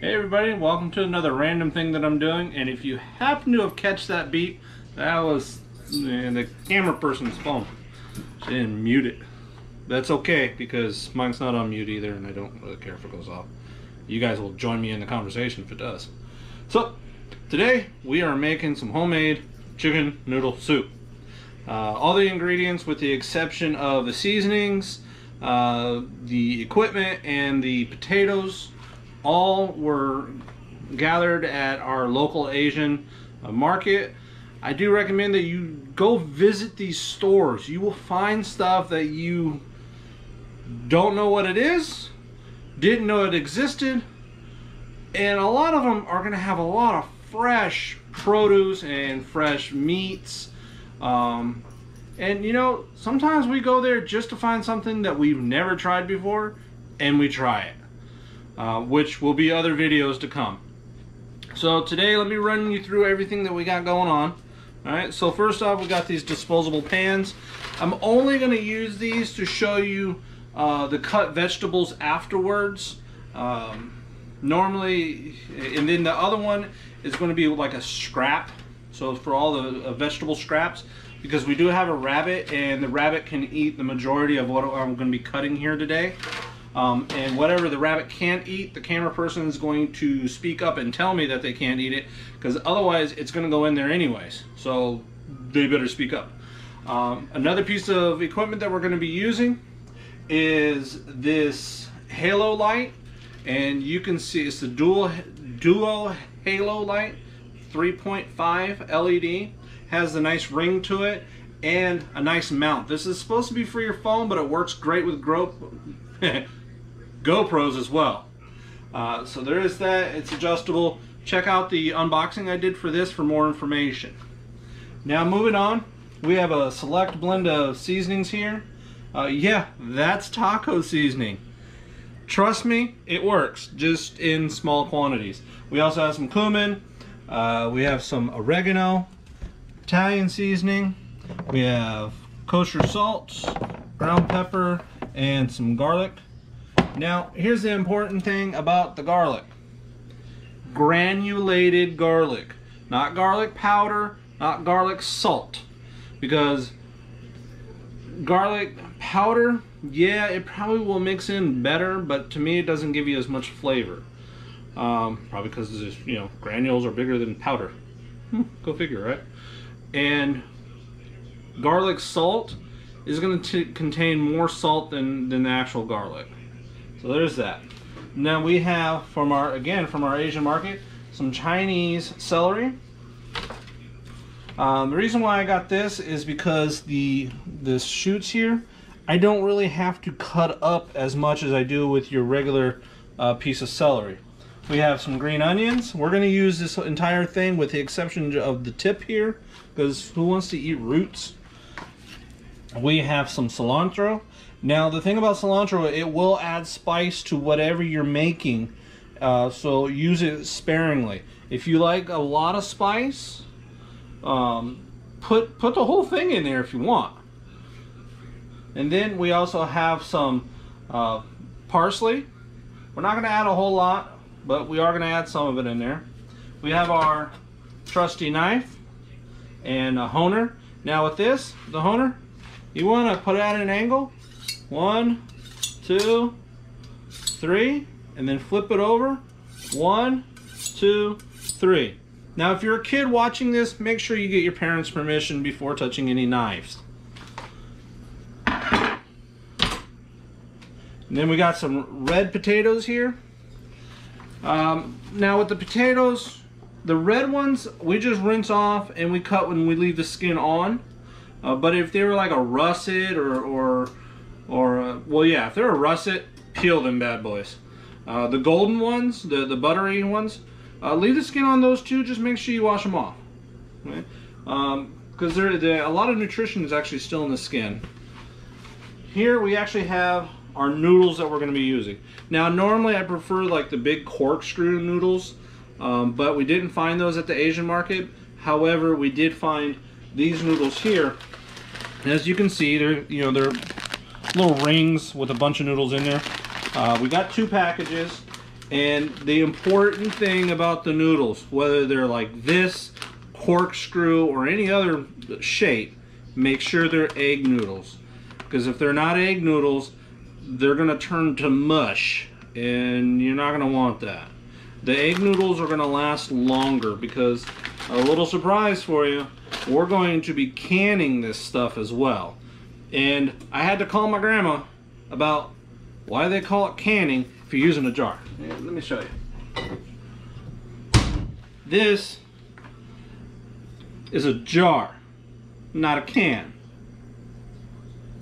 Hey everybody, welcome to another random thing that I'm doing. And if you happen to have catch that beep, that was the camera person's phone. She didn't mute it. That's okay because mine's not on mute either, and I don't really care if it goes off. You guys will join me in the conversation if it does. So today we are making some homemade chicken noodle soup. All the ingredients, with the exception of the seasonings, the equipment, and the potatoes, all were gathered at our local Asian market. I do recommend that you go visit these stores. You will find stuff that you don't know what it is, didn't know it existed, and a lot of them are going to have a lot of fresh produce and fresh meats. And you know, sometimes we go there just to find something that we've never tried before, and we try it. Which will be other videos to come. So today, let me run you through everything that we got going on. Alright, so first off, we got these disposable pans. I'm only going to use these to show you the cut vegetables afterwards. Normally, and then the other one is going to be like a scrap. So for all the vegetable scraps, because we do have a rabbit, and the rabbit can eat the majority of what I'm going to be cutting here today. And whatever the rabbit can't eat, the camera person is going to speak up and tell me that they can't eat it, because otherwise it's going to go in there anyways. So they better speak up. Another piece of equipment that we're going to be using is this halo light, and you can see it's the duo halo light, 3.5 LED. Has a nice ring to it and a nice mount. This is supposed to be for your phone, but it works great with GoPros as well. So there is that. It's adjustable. Check out the unboxing I did for this for more information. Now moving on, we have a select blend of seasonings here. Yeah, that's taco seasoning. Trust me, it works, just in small quantities. We also have some cumin. We have some oregano, Italian seasoning. We have kosher salt, ground pepper, and some garlic. Now, here's the important thing about the garlic. Granulated garlic. Not garlic powder, not garlic salt. Because garlic powder, yeah, it probably will mix in better, but to me it doesn't give you as much flavor. Probably because, you know, granules are bigger than powder. Go figure, right? And garlic salt is going to contain more salt than the actual garlic. So there's that. Now we have from our Asian market, some Chinese celery. The reason why I got this is because the shoots here, I don't really have to cut up as much as I do with your regular piece of celery. We have some green onions. We're going to use this entire thing with the exception of the tip here, because who wants to eat roots? We have some cilantro. Now the thing about cilantro, it will add spice to whatever you're making, so use it sparingly. If you like a lot of spice, put the whole thing in there if you want. And then we also have some parsley. We're not going to add a whole lot, but we are going to add some of it in there. We have our trusty knife and a honer. Now with this, the honer, you want to put it at an angle. 1, 2, 3, and then flip it over. 1, 2, 3. Now if you're a kid watching this, make sure you get your parents' permission before touching any knives. And then we got some red potatoes here. Now with the potatoes, the red ones we just rinse off and we cut when we leave the skin on. But if they were like a russet well, yeah, if they're a russet, peel them bad boys. The golden ones, the buttery ones, leave the skin on those too. Just make sure you wash them off, right? Because a lot of nutrition is actually still in the skin. Here we actually have our noodles that we're going to be using. Now normally I prefer like the big corkscrew noodles, but we didn't find those at the Asian market. However, we did find these noodles here. And as you can see, they're little rings with a bunch of noodles in there. We got 2 packages, And the important thing about the noodles, whether they're like this, corkscrew, or any other shape, make sure they're egg noodles. Because if they're not egg noodles, they're going to turn to mush, and you're not going to want that. The egg noodles are going to last longer because, a little surprise for you, we're going to be canning this stuff as well. And I had to call my grandma about why they call it canning if you're using a jar. Yeah, let me show you. This is a jar, not a can.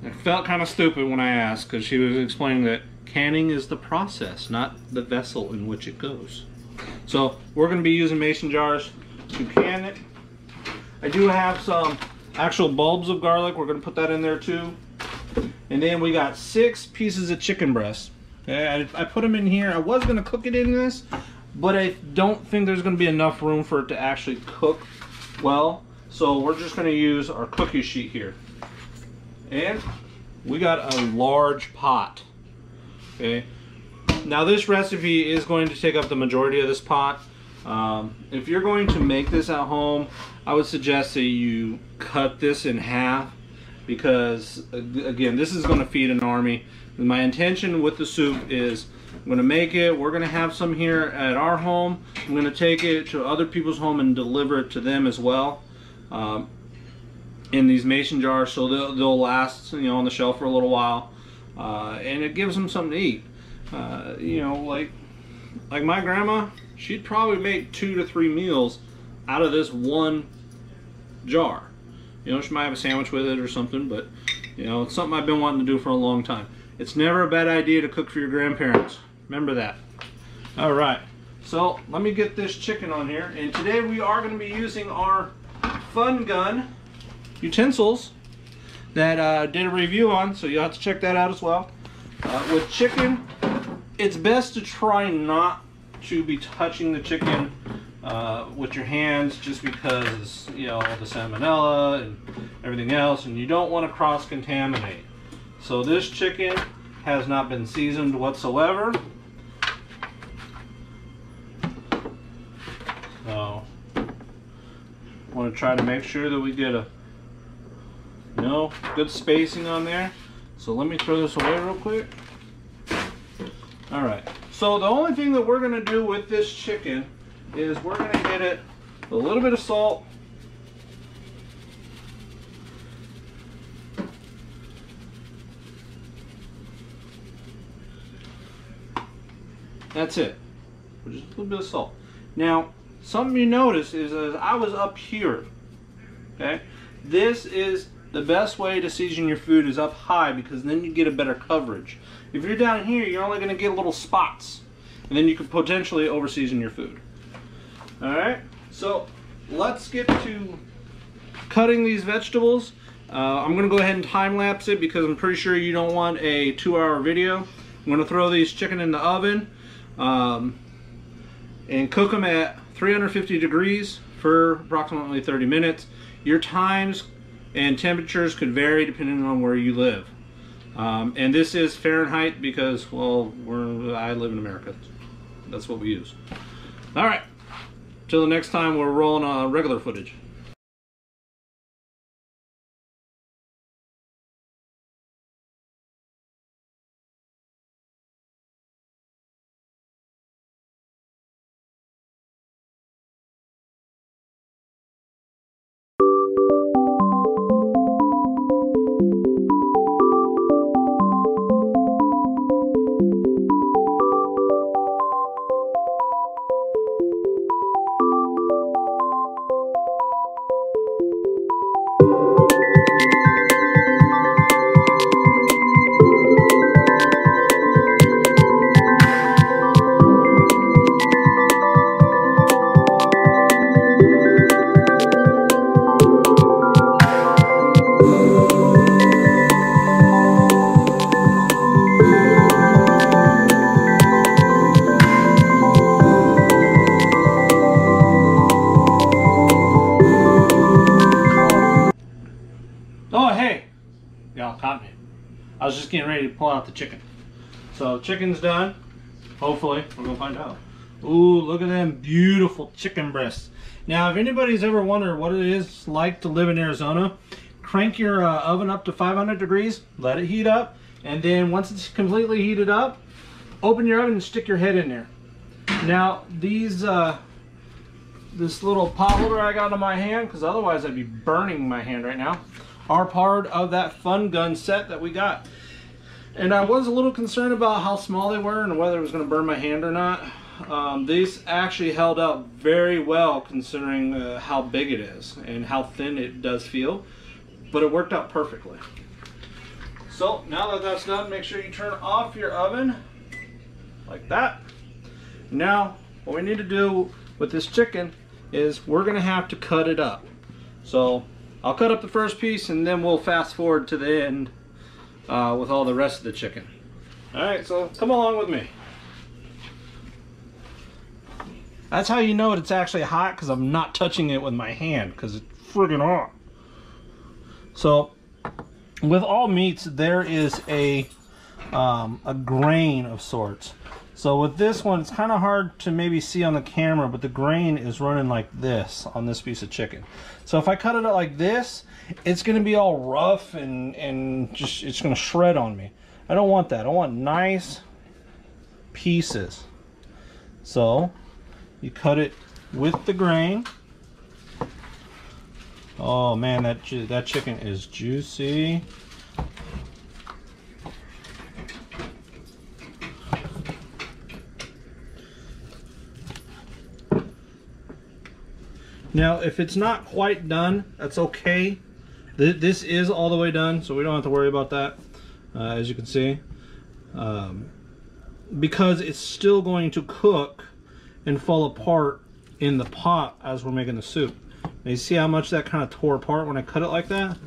I felt kind of stupid when I asked because she was explaining that canning is the process, not the vessel in which it goes. So we're going to be using mason jars to can it. I do have some actual bulbs of garlic. We're going to put that in there too. And then we got 6 pieces of chicken breast. Okay, I put them in here. I was going to cook it in this, but I don't think there's going to be enough room for it to actually cook well. So we're just going to use our cookie sheet here. And we got a large pot. Okay. Now this recipe is going to take up the majority of this pot. If you're going to make this at home, I would suggest that you cut this in half because, again, this is going to feed an army. My intention with the soup is I'm going to make it. We're going to have some here at our home. I'm going to take it to other people's home and deliver it to them as well in these mason jars, so they'll last, you know, on the shelf for a little while, and it gives them something to eat. You know, like my grandma, she'd probably make 2 to 3 meals out of this one jar. You know, she might have a sandwich with it or something, but you know, it's something I've been wanting to do for a long time. It's never a bad idea to cook for your grandparents. Remember that. All right, so let me get this chicken on here, and today we are going to be using our Fun Gun utensils that I did a review on, so you'll have to check that out as well. With chicken, it's best to try not to be touching the chicken with your hands, just because, you know, the salmonella and everything else, and you don't want to cross-contaminate. So this chicken has not been seasoned whatsoever. So I want to try to make sure that we get a, you know, good spacing on there. So let me throw this away real quick. All right, so the only thing that we're going to do with this chicken is we're going to get it a little bit of salt, that's it, just a little bit of salt. Now something you notice is as I was up here, okay, this is the best way to season your food is up high, because then you get a better coverage. If you're down here, you're only going to get little spots, and then you could potentially over season your food. Alright, so let's get to cutting these vegetables. I'm going to go ahead and time lapse it because I'm pretty sure you don't want a 2-hour video. I'm going to throw these chicken in the oven and cook them at 350 degrees for approximately 30 minutes. Your times and temperatures could vary depending on where you live. And this is Fahrenheit because, well, I live in America. That's what we use. Alright, till the next time we're rolling regular footage. Y'all caught me. I was just getting ready to pull out the chicken. So chicken's done. Hopefully, we're gonna find out. Ooh, look at them beautiful chicken breasts. Now, if anybody's ever wondered what it is like to live in Arizona, crank your oven up to 500 degrees, let it heat up, and then once it's completely heated up, open your oven and stick your head in there. Now, these this little pot holder I got on my hand, because otherwise I'd be burning my hand right now, are part of that fun gun set that we got. And I was a little concerned about how small they were and whether it was going to burn my hand or not. These actually held up very well considering how big it is and how thin it does feel, but it worked out perfectly. So now that that's done, make sure you turn off your oven like that. Now what we need to do with this chicken is we're going to have to cut it up. So I'll cut up the first piece and then we'll fast forward to the end with all the rest of the chicken. Alright, so come along with me. That's how you know it's actually hot, because I'm not touching it with my hand, because it's friggin' hot. So with all meats there is a grain of sorts. So with this one, it's kind of hard to maybe see on the camera, but the grain is running like this on this piece of chicken. So if I cut it out like this, it's going to be all rough and just, it's going to shred on me. I don't want that. I want nice pieces. So you cut it with the grain. Oh man, that chicken is juicy. Now, if it's not quite done, that's okay. This is all the way done, so we don't have to worry about that, as you can see. Because it's still going to cook and fall apart in the pot as we're making the soup. Now, you see how much that kind of tore apart when I cut it like that?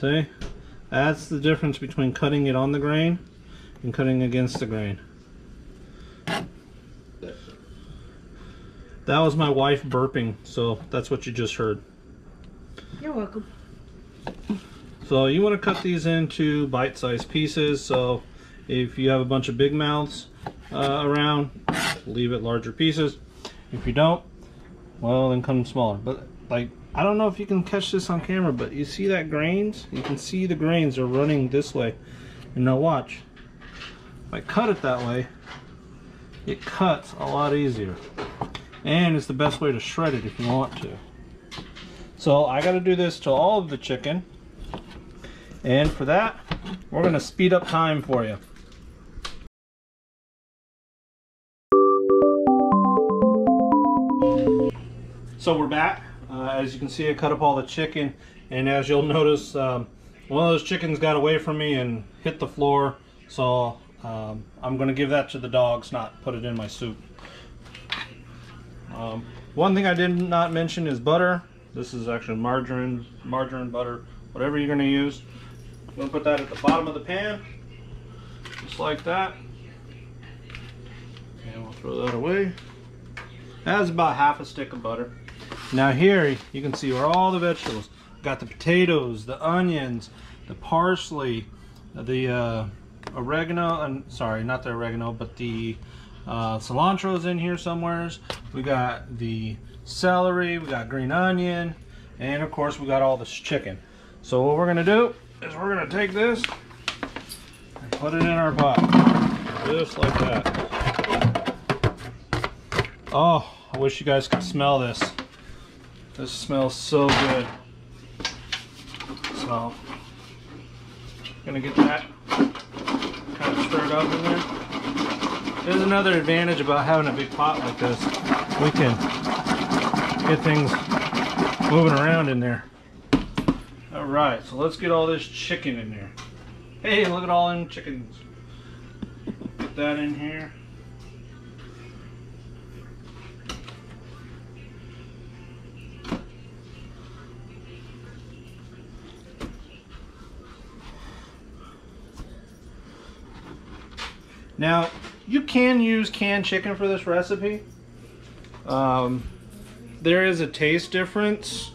See? That's the difference between cutting it on the grain and cutting against the grain. That was my wife burping, so that's what you just heard. You're welcome. So you want to cut these into bite-sized pieces. So if you have a bunch of big mouths around, leave it larger pieces. If you don't, well, then cut them smaller. But like, I don't know if you can catch this on camera, but you see that grains? You can see the grains are running this way. And now watch. If I cut it that way, it cuts a lot easier. And it's the best way to shred it if you want to. So I got to do this to all of the chicken. And for that, we're going to speed up time for you. So we're back. As you can see, I cut up all the chicken. And as you'll notice, one of those chickens got away from me and hit the floor. So I'm going to give that to the dogs, not put it in my soup. One thing I did not mention is butter. This is actually margarine, butter, whatever you're going to use. I'm going to put that at the bottom of the pan, just like that. And we'll throw that away. That's about half a stick of butter. Now here you can see where all the vegetables. Got the potatoes, the onions, the parsley, the oregano, and sorry, not the oregano, but the cilantro's in here somewheres. We got the celery, we got green onion, and of course we got all this chicken. So what we're gonna do is we're gonna take this and put it in our pot, just like that. Oh, I wish you guys could smell this. This smells so good. So I'm gonna get that kind of stirred up in there. There's another advantage about having a big pot like this. We can get things moving around in there. Alright, so let's get all this chicken in there. Hey, look at all them chickens. Put that in here. Now, you can use canned chicken for this recipe. There is a taste difference.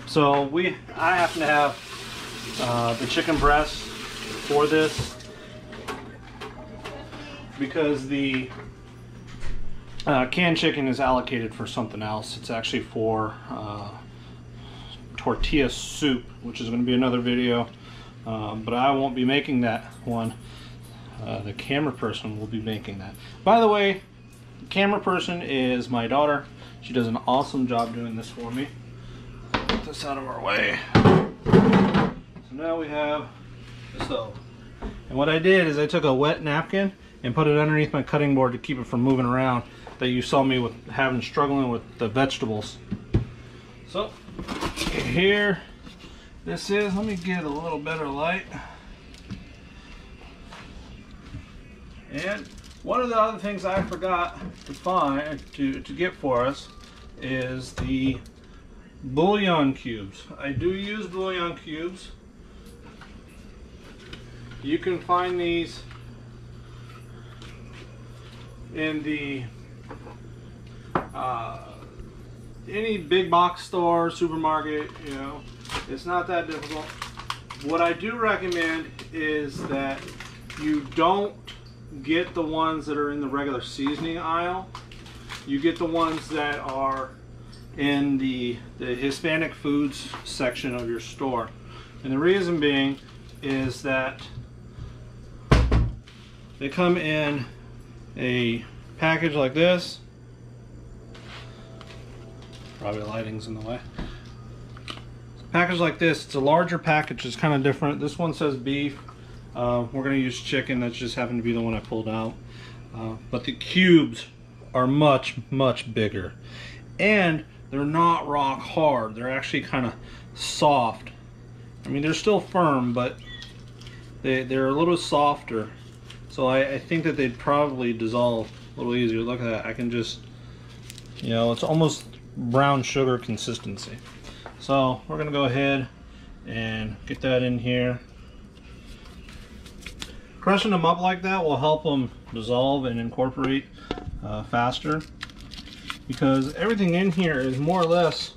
So I happen to have the chicken breast for this, because the canned chicken is allocated for something else. It's actually for tortilla soup, which is going to be another video, but I won't be making that one. The camera person will be making that. By the way, the camera person is my daughter. She does an awesome job doing this for me. Put this out of our way. So now we have the stove. And what I did is I took a wet napkin and put it underneath my cutting board to keep it from moving around, that you saw me with struggling with the vegetables. So here this is. Let me get a little better light. And one of the other things I forgot to find to get for us is the bouillon cubes. I do use bouillon cubes. You can find these in the any big box store, supermarket. You know, it's not that difficult. What I do recommend is that you don't get the ones that are in the regular seasoning aisle. You get the ones that are in the Hispanic foods section of your store. And the reason being is that they come in a package like this. Probably lighting's in the way. Package like this, it's a larger package, it's kind of different. This one says beef. We're going to use chicken. That's just happened to be the one I pulled out. But the cubes are much, much bigger. And they're not rock hard. They're actually kind of soft. I mean, they're still firm, but they're a little softer. So I think that they'd probably dissolve a little easier. Look at that. I can just, you know, it's almost brown sugar consistency. So we're going to go ahead and get that in here. Crushing them up like that will help them dissolve and incorporate faster, because everything in here is more or less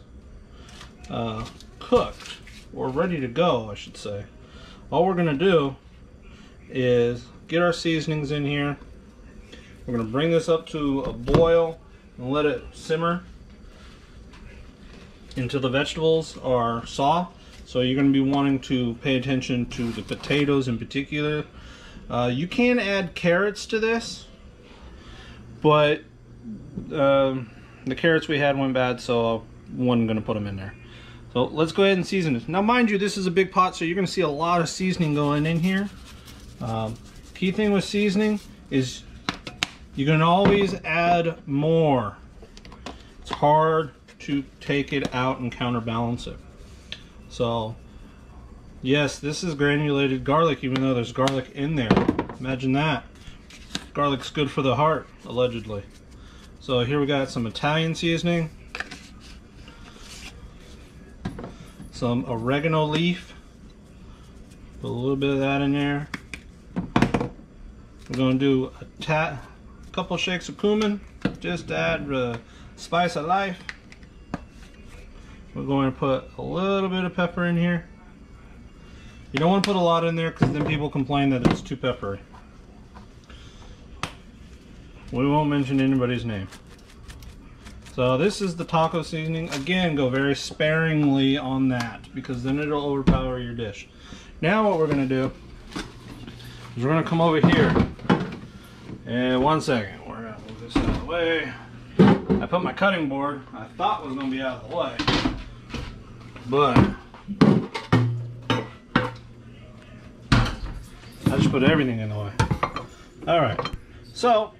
cooked, or ready to go, I should say. All we're going to do is get our seasonings in here. We're going to bring this up to a boil and let it simmer until the vegetables are soft. So you're going to be wanting to pay attention to the potatoes in particular. You can add carrots to this, but the carrots we had went bad, so I wasn't going to put them in there. So let's go ahead and season it. Now mind you, this is a big pot, so you're going to see a lot of seasoning going in here. Key thing with seasoning is you can always add more. It's hard to take it out and counterbalance it. So yes, this is granulated garlic, even though there's garlic in there. Imagine that. Garlic's good for the heart, allegedly. So here we got some Italian seasoning, some oregano leaf, put a little bit of that in there. We're going to do a couple shakes of cumin, just to add the spice of life. We're going to put a little bit of pepper in here. You don't want to put a lot in there because then people complain that it's too peppery. We won't mention anybody's name. So this is the taco seasoning. Again, go very sparingly on that, because then it'll overpower your dish. Now what we're going to do is we're going to come over here. And one second, we're going to move this out of the way. I put my cutting board, I thought was going to be out of the way, but I just put everything in the way. Alright, so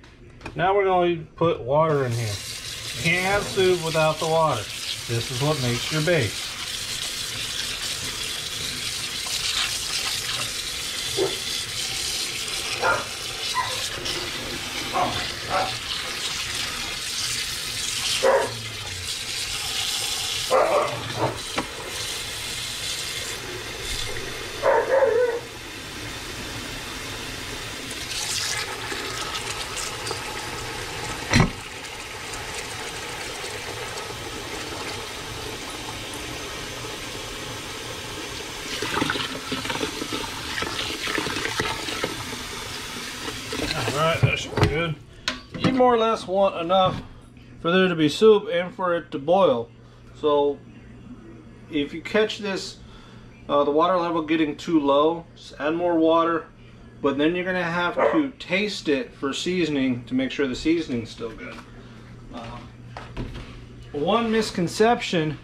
now we're going to put water in here. You can't have soup without the water. This is what makes your base. Alright, that should work. good. You more or less want enough for there to be soup and for it to boil. So if you catch this, the water level getting too low, just add more water, but then you're gonna have to taste it for seasoning to make sure the seasoning's still good. One misconception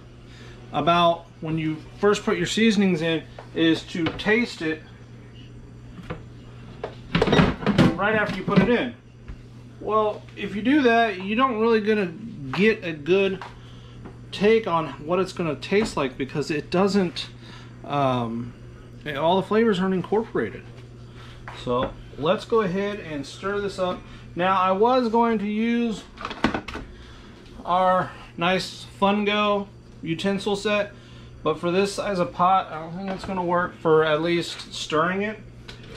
about when you first put your seasonings in is to taste it right after you put it in. Well, if you do that, you don't really gonna get a good take on what it's gonna taste like, because it doesn't, all the flavors aren't incorporated. So let's go ahead and stir this up. Now, I was going to use our nice Fungo utensil set, but for this size of pot, I don't think it's going to work for at least stirring it.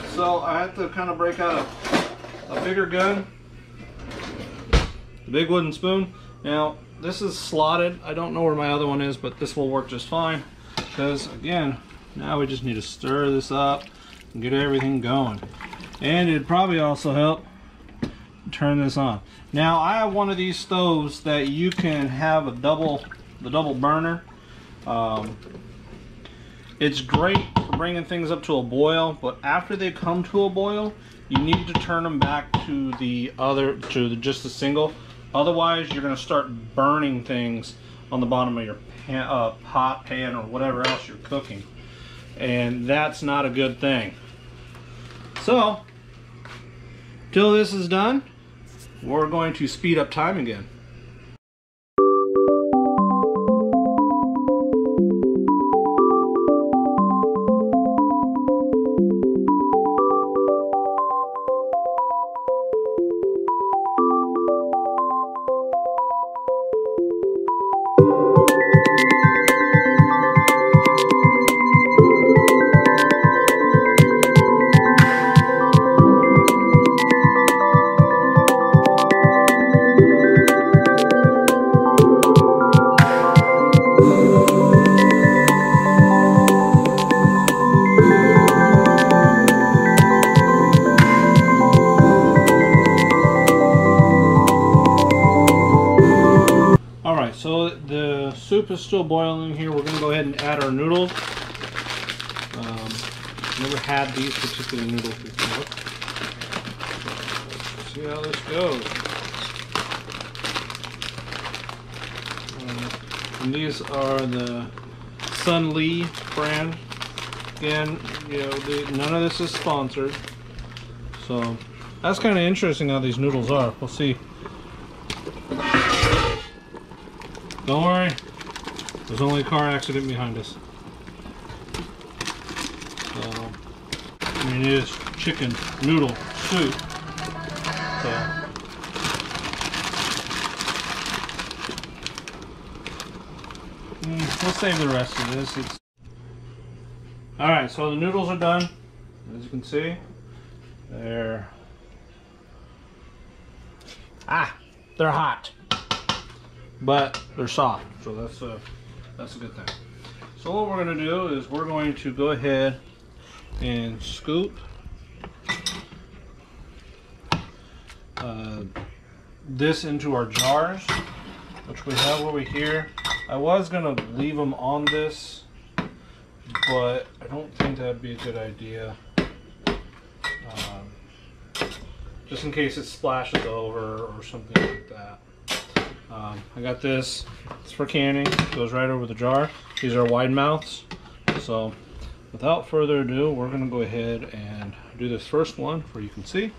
So I have to kind of break out a bigger gun, the big wooden spoon. Now this is slotted. I don't know where my other one is, but this will work just fine, because again, now we just need to stir this up and get everything going. And it'd probably also help turn this on. Now I have one of these stoves that you can have the double burner. It's great for bringing things up to a boil, but after they come to a boil, you need to turn them back to just the single. Otherwise, you're going to start burning things on the bottom of your pot, pan, or whatever else you're cooking, and that's not a good thing. So, till this is done, we're going to speed up time again. So the soup is still boiling here. We're going to go ahead and add our noodles. Never had these particular noodles before. Let's see how this goes. And these are the Sun Lee brand. Again, you know, none of this is sponsored. So that's kind of interesting how these noodles are. We'll see. Don't worry, there's only a car accident behind us. So, I mean, it is chicken noodle soup. So, we'll save the rest of this. Alright, so the noodles are done. As you can see, they're hot. But they're soft, so that's a good thing. So what we're going to do is we're going to go ahead and scoop this into our jars, which we have over here. I was going to leave them on this, but I don't think that'd be a good idea. Just in case it splashes over or something like that. I got this. It's for canning. It goes right over the jar. These are wide mouths. So without further ado, we're going to go ahead and do this first one where you can see.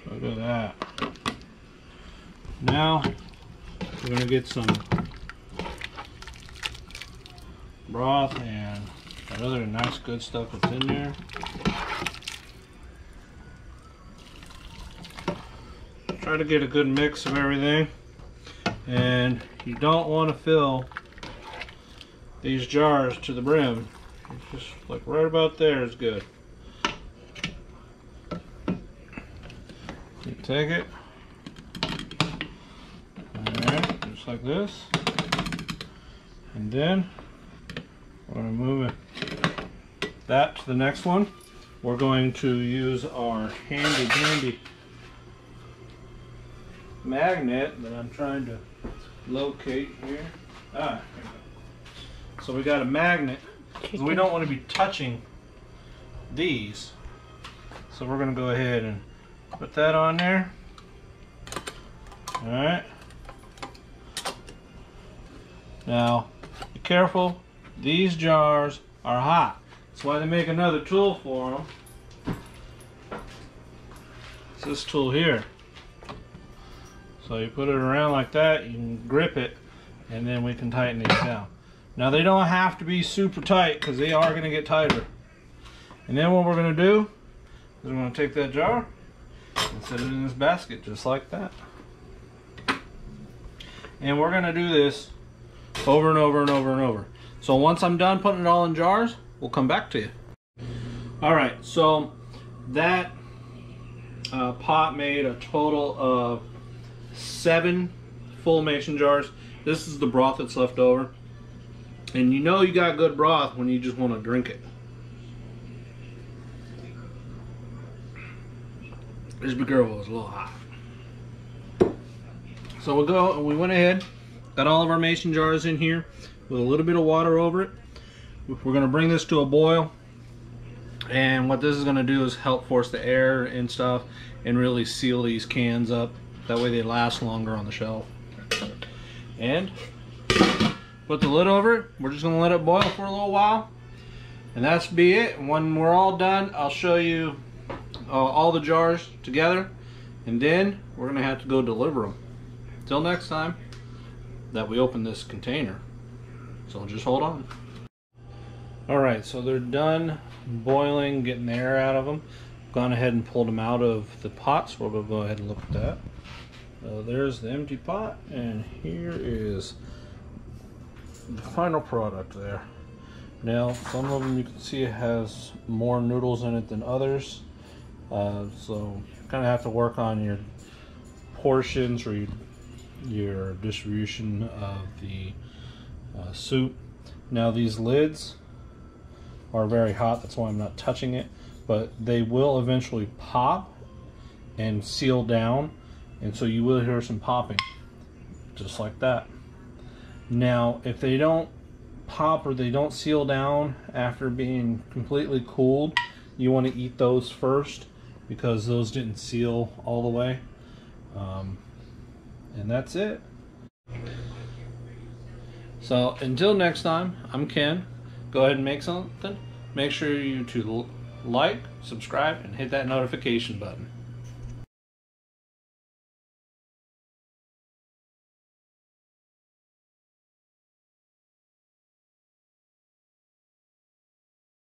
Look at that. Now we're going to get some broth and that other nice good stuff that's in there. Try to get a good mix of everything, and you don't want to fill these jars to the brim. Just like right about there is good. You take it, just like this. And then we're going to move that to the next one. We're going to use our handy dandy magnet that I'm trying to locate here. Ah, here we go. So we got a magnet. We don't want to be touching these. So we're going to go ahead and put that on there. Alright. Now, be careful. These jars are hot. That's why they make another tool for them. It's this tool here. So you put it around like that, you can grip it, and then we can tighten these down. Now they don't have to be super tight because they are going to get tighter. And then what we're going to do is we're going to take that jar and set it in this basket just like that. And we're going to do this over and over and over and over. So once I'm done putting it all in jars, we'll come back to you. Alright, so that pot made a total of 7 full mason jars. This is the broth that's left over. And you know you got good broth when you just want to drink it. This big girl was a little hot. So we went ahead, got all of our mason jars in here with a little bit of water over it. We're going to bring this to a boil. And what this is going to do is help force the air and stuff and really seal these cans up. That way they last longer on the shelf. And put the lid over it. We're just going to let it boil for a little while. And that's be it. When we're all done, I'll show you all the jars together. And then we're going to have to go deliver them. Till next time that we open this container. So just hold on. Alright, so they're done boiling, getting the air out of them. Gone ahead and pulled them out of the pot, so we'll go ahead and look at that. There's the empty pot, and here is the final product there. Now, some of them you can see it has more noodles in it than others. So kind of have to work on your portions or your distribution of the soup. Now these lids are very hot, that's why I'm not touching it, but they will eventually pop and seal down, and so you will hear some popping just like that. Now if they don't pop or they don't seal down after being completely cooled, you want to eat those first because those didn't seal all the way. And that's it. So until next time, I'm Ken. Go ahead and make something. Make sure you to like, subscribe, and hit that notification button.